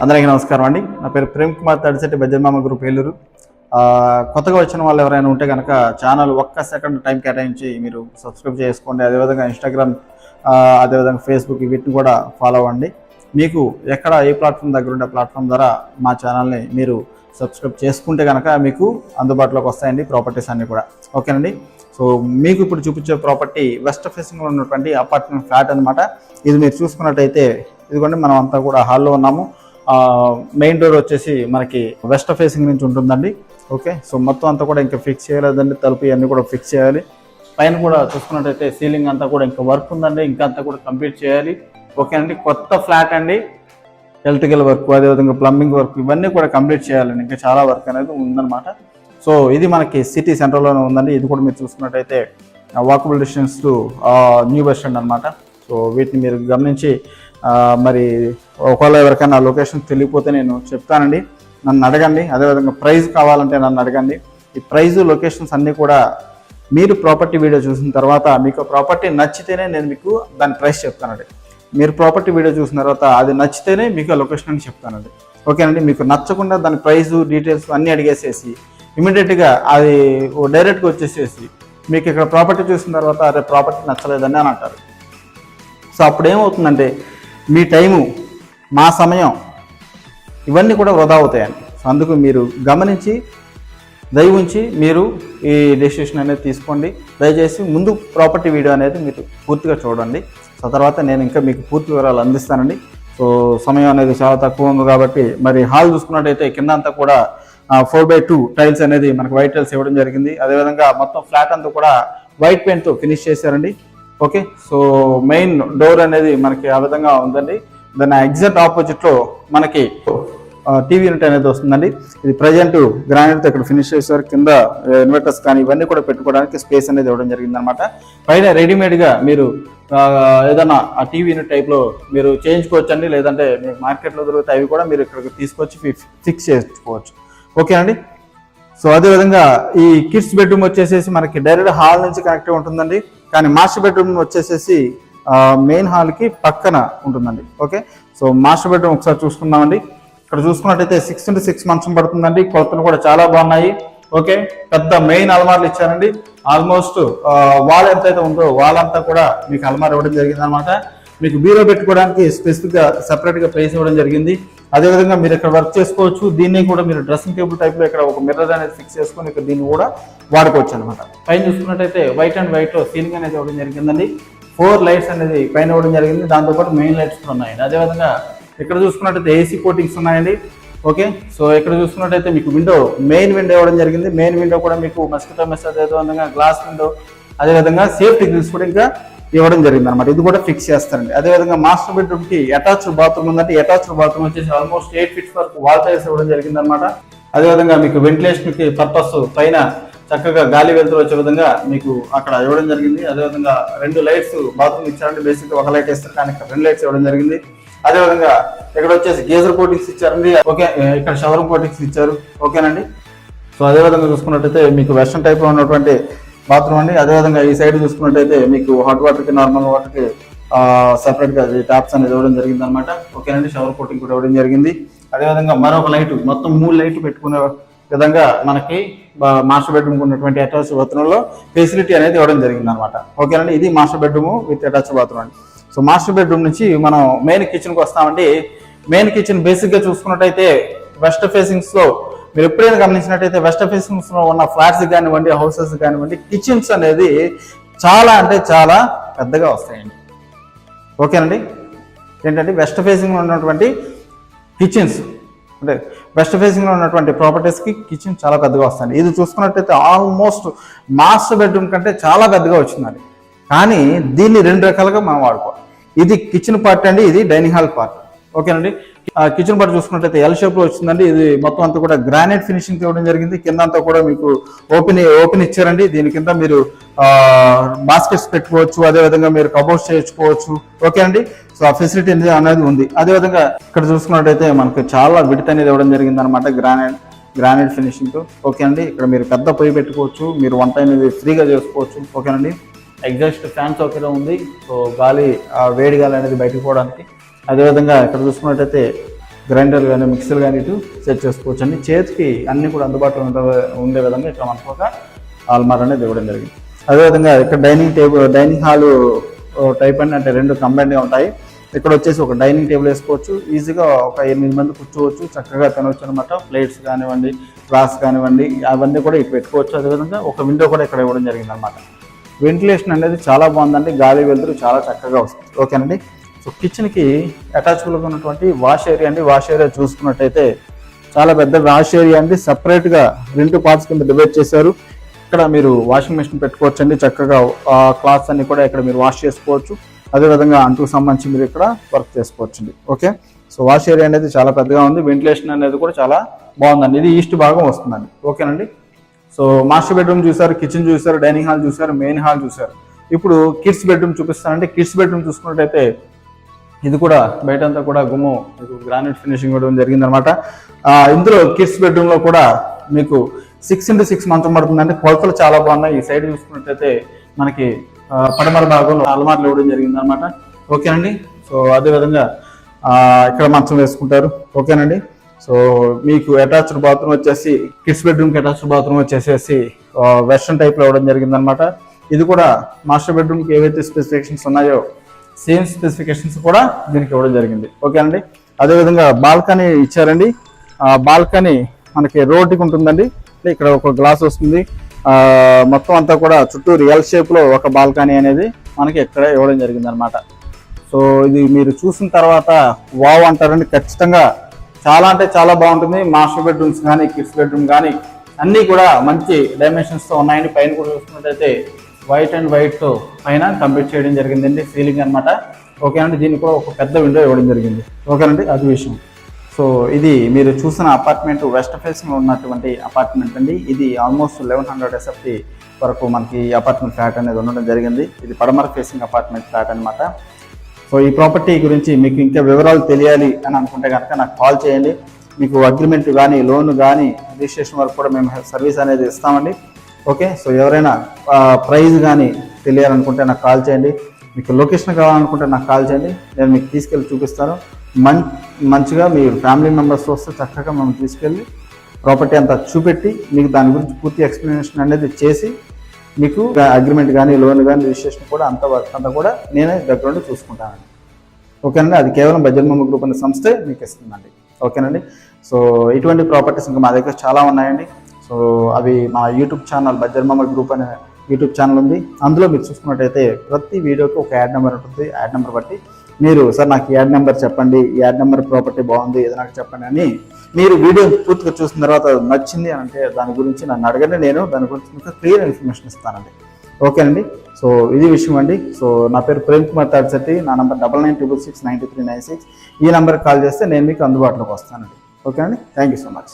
అందరికీ నమస్కారం అండి. నా పేరు ప్రేమ్ కుమార్ తడిశెట్టి బజ్జమ్మ గ్రూప్ ఏలూరు. కొత్తగా వచ్చిన వాళ్ళు ఎవరైనా ఉంటే కనుక ఛానల్ ఒక్క సెకండ్ టైం కేటాయించి మీరు సబ్స్క్రైబ్ చేసుకోండి. అదేవిధంగా ఇన్స్టాగ్రామ్, అదేవిధంగా ఫేస్బుక్ వీటిని కూడా ఫాలో అవ్వండి. మీకు ఎక్కడ ఏ ప్లాట్ఫామ్ దగ్గర ఉండే ప్లాట్ఫామ్ ద్వారా మా ఛానల్ని మీరు సబ్స్క్రైబ్ చేసుకుంటే కనుక మీకు అందుబాటులోకి వస్తాయండి ప్రాపర్టీస్ అన్నీ కూడా. ఓకేనండి. సో మీకు ఇప్పుడు చూపించే ప్రాపర్టీ వెస్ట్ ఫేసింగ్లో ఉన్నటువంటి అపార్ట్మెంట్ ఫ్లాట్ అనమాట. ఇది మీరు చూసుకున్నట్టయితే ఇదిగోండి, మనం అంతా కూడా హాల్లో ఉన్నాము. మెయిన్ డోర్ వచ్చేసి మనకి వెస్ట్ ఫేసింగ్ నుంచి ఉంటుందండి. ఓకే, సో మొత్తం అంతా కూడా ఇంకా ఫిక్స్ చేయలేదండి. తలుపు ఇవన్నీ కూడా ఫిక్స్ చేయాలి. పైన కూడా చూసుకున్నట్టయితే సీలింగ్ అంతా కూడా ఇంకా వర్క్ ఉందండి, ఇంకా అంతా కూడా కంప్లీట్ చేయాలి. ఓకే అండి, కొత్త ఫ్లాట్ అండి. ఎలక్ట్రికల్ వర్క్, అదేవిధంగా ప్లంబింగ్ వర్క్ ఇవన్నీ కూడా కంప్లీట్ చేయాలండి. ఇంకా చాలా వర్క్ అనేది ఉందన్నమాట. సో ఇది మనకి సిటీ సెంటర్లోనే ఉందండి. ఇది కూడా మీరు చూసుకున్నట్టయితే walkable distance to new bus stand అనమాట. సో వీటిని మీరు గమనించి మరి ఒకవేళ ఎవరికైనా లొకేషన్ తెలియకపోతే నేను చెప్తానండి, నన్ను అడగండి. అదేవిధంగా ప్రైస్ కావాలంటే నన్ను అడగండి. ఈ ప్రైస్, లొకేషన్స్ అన్నీ కూడా మీరు ప్రాపర్టీ వీడియో చూసిన తర్వాత మీకు ప్రాపర్టీ నచ్చితేనే నేను మీకు దాని ప్రైస్ చెప్తానండి. మీరు ప్రాపర్టీ వీడియో చూసిన తర్వాత అది నచ్చితేనే మీకు ఆ లొకేషన్ అని చెప్తానండి. ఓకేనండి. మీకు నచ్చకుండా దాని ప్రైస్, డీటెయిల్స్ అన్నీ అడిగేసేసి ఇమీడియట్గా అది డైరెక్ట్గా వచ్చేసేసి మీకు ఇక్కడ ప్రాపర్టీ చూసిన తర్వాత అదే ప్రాపర్టీ నచ్చలేదని అని అంటారు. సో అప్పుడు ఏమవుతుందంటే మీ టైము, మా సమయం ఇవన్నీ కూడా వృధా అవుతాయండి. సో అందుకు మీరు గమనించి దయ ఉంచి మీరు ఈ డెసిషన్ అనేది తీసుకోండి. దయచేసి ముందు ప్రాపర్టీ వీడియో అనేది మీరు పూర్తిగా చూడండి. సో తర్వాత నేను ఇంకా మీకు పూర్తి వివరాలు అందిస్తానండి. సో సమయం అనేది చాలా తక్కువ ఉంది కాబట్టి మరి హాల్ చూసుకున్నట్టయితే కింద అంతా కూడా 4x2 టైల్స్ అనేది మనకు వైట్ టైల్స్ ఇవ్వడం జరిగింది. అదేవిధంగా మొత్తం ఫ్లాట్ అంతా కూడా వైట్ పెయింట్తో ఫినిష్ చేశారండి. ఓకే, సో మెయిన్ డోర్ అనేది మనకి ఆ విధంగా ఉందండి. దాని ఎగ్జాక్ట్ ఆపోజిట్లో మనకి టీవీ యూనిట్ అనేది వస్తుందండి. ఇది ప్రజెంట్ గ్రానైట్తో ఇక్కడ ఫినిష్ చేశారు. కింద ఇన్వర్టర్స్ కానీ ఇవన్నీ కూడా పెట్టుకోవడానికి స్పేస్ అనేది ఇవ్వడం జరిగింది అనమాట. పైన రెడీమేడ్గా మీరు ఏదైనా ఆ టీవీ యూనిట్ టైప్లో మీరు చేయించుకోవచ్చండి. లేదంటే మీకు మార్కెట్లో దొరుకుతాయి, అవి కూడా మీరు ఇక్కడికి తీసుకొచ్చి ఫిక్స్ చేసుకోవచ్చు. ఓకే అండి. సో అదేవిధంగా ఈ కిడ్స్ బెడ్రూమ్ వచ్చేసేసి మనకి డైరెక్ట్ హాల్ నుంచి కనెక్ట్ ఉంటుందండి. కానీ మాస్టర్ బెడ్రూమ్ వచ్చేసేసి మెయిన్ హాల్కి పక్కన ఉంటుందండి. ఓకే, సో మాస్టర్ బెడ్రూమ్ ఒకసారి చూసుకుందామండి. ఇక్కడ చూసుకున్నట్టయితే 6x6 మంచం పడుతుందండి. కొలతలు కూడా చాలా బాగున్నాయి. ఓకే, పెద్ద మెయిన్ అల్మార్లు ఇచ్చారండి. ఆల్మోస్ట్ వాల్ ఎంతైతే ఉందో వాల్ అంతా కూడా మీకు అల్మార్ ఇవ్వడం జరిగింది అనమాట. మీకు బీరో పెట్టుకోవడానికి స్పెసిఫిక్గా సపరేట్గా ప్లేస్ ఇవ్వడం జరిగింది. అదేవిధంగా మీరు ఇక్కడ వర్క్ చేసుకోవచ్చు. దీన్ని కూడా మీరు డ్రెస్సింగ్ టేబుల్ టైప్లో ఇక్కడ ఒక మిర్రర్ అనేది ఫిక్స్ చేసుకొని ఇక్కడ దీన్ని కూడా వాడుకోవచ్చు అనమాట. పైన చూసుకున్నట్టయితే వైట్ అండ్ వైట్లో సీలింగ్ అనేది ఇవ్వడం జరిగిందండి. 4 లైట్స్ అనేది పైన ఇవ్వడం జరిగింది. దాంతోపాటు మెయిన్ లైట్స్ కూడా ఉన్నాయండి. అదేవిధంగా ఇక్కడ చూసుకున్నట్టయితే ఏసీ కోటింగ్స్ ఉన్నాయండి. ఓకే, సో ఇక్కడ చూసుకున్నట్టయితే మీకు మెయిన్ విండో ఇవ్వడం జరిగింది. మెయిన్ విండో కూడా మీకు మస్కిటో మెస్, అదేవిధంగా గ్లాస్ విండో, అదేవిధంగా సేఫ్టీ గ్రిల్స్ కూడా ఇంకా ఇవ్వడం జరిగింది అనమాట. ఇది కూడా ఫిక్స్ చేస్తారండి. అదేవిధంగా మాస్టర్ బెడ్రూమ్కి అటాచ్డ్ బాత్రూమ్ ఉందంటే అటాచ్డ్ బాత్రూమ్ వచ్చేసి ఆల్మోస్ట్ 8 feet వరకు వాల్ టైల్స్ ఇవ్వడం జరిగింది అనమాట. అదేవిధంగా మీకు వెంటిలేషన్కి పర్పస్ పైన చక్కగా గాలి వెళ్తూ వచ్చే విధంగా మీకు అక్కడ ఇవ్వడం జరిగింది. అదేవిధంగా 2 లైట్స్ బాత్రూమ్ ఇచ్చారండి. బేసిక్గా ఒక లైట్ వేస్తారు, కానీ ఇక్కడ 2 లైట్స్ ఇవ్వడం జరిగింది. అదేవిధంగా ఇక్కడ వచ్చేసి గీజర్ కోటింగ్స్ ఇచ్చారండి. ఓకే, ఇక్కడ షవర్ కోటింగ్స్ ఇచ్చారు. ఓకేనండి. సో అదేవిధంగా చూసుకున్నట్టయితే మీకు వెస్టర్న్ టైప్లో ఉన్నటువంటి బాత్రూమ్ అండి. అదేవిధంగా ఈ సైడ్ చూసుకున్నట్టయితే మీకు హాట్ వాటర్కి, నార్మల్ వాటర్కి సపరేట్గా ట్యాప్స్ అనేది ఇవ్వడం జరిగింది అనమాట. ఓకేనండి. షవర్ కోటింగ్ కూడా ఇవ్వడం జరిగింది. అదేవిధంగా మరొక లైట్, మొత్తం 3 లైట్లు పెట్టుకునే విధంగా మనకి మాస్టర్ బెడ్రూమ్ ఉన్నటువంటి అటాచ్ బాత్రూంలో ఫెసిలిటీ అనేది ఇవ్వడం జరిగింది అనమాట. ఓకేనండి. ఇది master bedroom with attach bathroom అండి. సో మాస్టర్ బెడ్రూమ్ నుంచి మనం మెయిన్ కిచెన్కి వస్తామండి. మెయిన్ కిచెన్ బేసిక్గా చూసుకున్నట్టయితే వెస్ట్ ఫేసింగ్స్లో మీరు ఎప్పుడైనా గమనించినట్టయితే వెస్ట్ ఫేసింగ్స్లో ఉన్న ఫ్లాట్స్ కానివ్వండి, హౌసెస్ కానివ్వండి, కిచెన్స్ అనేది చాలా అంటే చాలా పెద్దగా వస్తాయండి. ఓకేనండి. ఏంటంటే వెస్ట్ ఫేసింగ్లో ఉన్నటువంటి కిచెన్స్, అంటే వెస్ట్ ఫేసింగ్లో ఉన్నటువంటి ప్రాపర్టీస్కి కిచెన్ చాలా పెద్దగా వస్తుంది. ఇది చూసుకున్నట్టయితే ఆల్మోస్ట్ మాస్టర్ బెడ్రూమ్ కంటే చాలా పెద్దగా వచ్చిందండి. కానీ దీన్ని 2 రకాలుగా మనం వాడుకోవాలి. ఇది కిచెన్ పార్ట్ అండి, ఇది డైనింగ్ హాల్ పార్ట్. ఓకేనండి. కిచెన్ పార్ట్ చూసుకున్నట్టయితే ఎల్ షేప్లో వచ్చిందండి. ఇది మొత్తం అంతా కూడా గ్రానైట్ ఫినిషింగ్ ఇవ్వడం జరిగింది. కింద అంతా కూడా మీకు ఓపెన్ ఇచ్చారండి. దీని కింద మీరు బాస్కెట్స్ పెట్టుకోవచ్చు, అదేవిధంగా మీరు కబోర్డ్స్ చేయించుకోవచ్చు. ఓకే అండి. సో ఆ ఫెసిలిటీ అనేది ఉంది. అదేవిధంగా ఇక్కడ చూసుకున్నట్టయితే మనకు చాలా విడత అనేది ఇవ్వడం జరిగింది అనమాట, గ్రానైట్ ఫినిషింగ్తో. ఓకే అండి. ఇక్కడ మీరు పెద్ద పొయ్యి పెట్టుకోవచ్చు, మీరు వంట అనేది ఫ్రీగా చేసుకోవచ్చు. ఓకేనండి. ఎగ్జాస్ట్ ఫ్యాన్ సౌకర్యం ఉంది. సో గాలి, వేడి గాలి అనేది బయటకు పోవడానికి. అదేవిధంగా ఇక్కడ చూసుకున్నట్టయితే గ్రైండర్ కానీ మిక్సర్ కానీ ఇటు సెట్ చేసుకోవచ్చు అండి. చేతికి అన్నీ కూడా అందుబాటులో ఉండే విధంగా ఇక్కడ మనకు ఒక ఆల్మార్ అనేది ఇవ్వడం జరిగింది. అదేవిధంగా ఇక్కడ డైనింగ్ హాల్ టైప్ అండి, అంటే రెండు కంబైన్డ్గా ఉంటాయి. ఇక్కడ వచ్చేసి ఒక డైనింగ్ టేబుల్ వేసుకోవచ్చు, ఈజీగా ఒక 8 మంది కూర్చోవచ్చు, చక్కగా తినవచ్చు అనమాట. ప్లేట్స్ కానివ్వండి, గ్లాస్ కానివ్వండి, అవన్నీ కూడా ఇటు పెట్టుకోవచ్చు. అదేవిధంగా ఒక విండో కూడా ఇక్కడ ఇవ్వడం జరిగింది అనమాట. వెంటిలేషన్ అనేది చాలా బాగుందండి, గాలి వెలుతురు చాలా చక్కగా వస్తుంది. ఓకేనండి. సో కిచెన్కి అటాచబుల్గా ఉన్నటువంటి వాష్ ఏరియా అండి. వాష్ ఏరియా చూసుకున్నట్టయితే చాలా పెద్ద వాష్ ఏరియా అండి. సపరేట్గా 2 పార్ట్స్ కింద డివైడ్ చేశారు. ఇక్కడ మీరు వాషింగ్ మెషిన్ పెట్టుకోవచ్చు అండి. చక్కగా క్లాత్స్ అన్ని కూడా ఇక్కడ మీరు వాష్ చేసుకోవచ్చు. అదేవిధంగా అంటుకు సంబంధించి మీరు ఇక్కడ వర్క్ చేసుకోవచ్చు అండి. ఓకే. సో వాష్ ఏరియా అనేది చాలా పెద్దగా ఉంది. వెంటిలేషన్ అనేది కూడా చాలా బాగుందండి. ఇది ఈస్ట్ భాగం వస్తుందండి. ఓకేనండి. సో మాస్టర్ బెడ్రూమ్ చూసారు, కిచెన్ చూసారు, డైనింగ్ హాల్ చూసారు, మెయిన్ హాల్ చూసారు. ఇప్పుడు కిడ్స్ బెడ్రూమ్ చూపిస్తానండి. కిడ్స్ బెడ్రూమ్ చూసుకున్నట్టయితే ఇది కూడా బయటంతా కూడా గుమ్ము మీకు గ్రానైట్ ఫినిషింగ్ ఇవ్వడం జరిగిందనమాట. ఇందులో కిడ్స్ బెడ్రూమ్లో కూడా మీకు 6x6 మంచం పడుతుందండి. కొలతలు చాలా బాగున్నాయి. ఈ సైడ్ చూసుకున్నట్టయితే మనకి పడమర భాగంలో అల్మార్లు ఇవ్వడం జరిగింది అనమాట. ఓకేనండి. సో అదేవిధంగా ఇక్కడ మంచం వేసుకుంటారు. ఓకేనండి. సో మీకు అటాచ్డ్ బాత్రూమ్ వచ్చేసి కిడ్స్ బెడ్రూమ్కి అటాచ్డ్ బాత్రూమ్ వచ్చేసేసి వెస్ట్రన్ టైప్లో ఇవ్వడం జరిగింది అనమాట. ఇది కూడా మాస్టర్ బెడ్రూమ్కి ఏవైతే స్పెసిఫికేషన్స్ ఉన్నాయో సేమ్ స్పెసిఫికేషన్స్ కూడా దీనికి ఇవ్వడం జరిగింది. ఓకేనండి. అదేవిధంగా బాల్కనీ ఇచ్చారండి. బాల్కనీ మనకి రోడ్డుకి ఉంటుందండి. ఇక్కడ ఒక గ్లాస్ వస్తుంది. మొత్తం అంతా కూడా చుట్టూ రియల్ షేప్లో ఒక బాల్కనీ అనేది మనకి ఇక్కడ ఇవ్వడం జరిగింది అనమాట. సో ఇది మీరు చూసిన తర్వాత వావ్ అంటారండి. ఖచ్చితంగా చాలా అంటే చాలా బాగుంటుంది. మాస్టర్ బెడ్రూమ్స్ కానీ కిడ్స్ బెడ్రూమ్ కానీ అన్నీ కూడా మంచి డైమెన్షన్స్తో ఉన్నాయండి. పైన కూడా చూసుకున్నట్టయితే వైట్ అండ్ వైట్తో పైన కంప్లీట్ చేయడం జరిగిందండి, సీలింగ్ అనమాట. ఓకేనండి. దీనికి కూడా ఒక పెద్ద విండో ఇవ్వడం జరిగింది. ఓకేనండి. అది విషయం. సో ఇది మీరు చూసిన అపార్ట్మెంట్ వెస్ట్ ఫేసింగ్ ఉన్నటువంటి అపార్ట్మెంట్ అండి. ఇది ఆల్మోస్ట్ 1100 SFT వరకు మనకి అపార్ట్మెంట్ ఫ్లాట్ అనేది ఉండడం జరిగింది. ఇది పడమర ఫేసింగ్ అపార్ట్మెంట్ ఫ్లాట్ అనమాట. సో ఈ ప్రాపర్టీ గురించి మీకు ఇంకా వివరాలు తెలియాలి అని అనుకుంటే కనుక నాకు కాల్ చేయండి. మీకు అగ్రిమెంట్ కానీ లోన్ కానీ రిజిస్ట్రేషన్ వరకు కూడా మేము సర్వీస్ అనేది ఇస్తామండి. ఓకే. సో ఎవరైనా ప్రైస్ కానీ తెలియాలనుకుంటే నాకు కాల్ చేయండి. మీకు లొకేషన్ కావాలనుకుంటే నాకు కాల్ చేయండి. నేను మీకు తీసుకెళ్ళి చూపిస్తాను. మంచిగా మీరు ఫ్యామిలీ మెంబర్స్ వస్తే చక్కగా మేము తీసుకెళ్ళి ప్రాపర్టీ అంతా చూపెట్టి మీకు దాని గురించి పూర్తి ఎక్స్ప్లెనేషన్ అనేది చేసి మీకు అగ్రిమెంట్ కానీ లోన్ కానీ రిజిస్ట్రేషన్ కూడా అంతా కూడా నేనే దగ్గరుండి చూసుకుంటానండి. ఓకేనండి. అది కేవలం బడ్జెట్ మామ గ్రూప్ అనే సంస్థే మీకు ఇస్తుందండి. ఓకేనండి. సో ఇటువంటి ప్రాపర్టీస్ ఇంకా మా దగ్గర చాలా ఉన్నాయండి. సో అవి మా యూట్యూబ్ ఛానల్ బడ్జెట్ మామ గ్రూప్ అనే యూట్యూబ్ ఛానల్ ఉంది. అందులో మీరు చూసుకున్నట్టయితే ప్రతి వీడియోకి ఒక యాడ్ నెంబర్ ఉంటుంది. యాడ్ నెంబర్ బట్టి మీరు సార్ నాకు యాడ్ నెంబర్ చెప్పండి, యాడ్ నెంబర్ ప్రాపర్టీ బాగుంది ఇది నాకు చెప్పండి అని మీరు వీడియో పూర్తిగా చూసిన తర్వాత నచ్చింది అని అంటే దాని గురించి నన్ను అడగండి. నేను దాని గురించి మీకు క్లియర్ ఇన్ఫర్మేషన్ ఇస్తానండి. ఓకేనండి. సో ఇది విషయం అండి. సో నా పేరు ప్రేమ్ కుమార్ తాడిశెట్టి. నా నంబర్ 9966693996. ఈ నెంబర్కి కాల్ చేస్తే నేను మీకు అందుబాటులోకి వస్తానండి. ఓకేనండి. Thank you so much.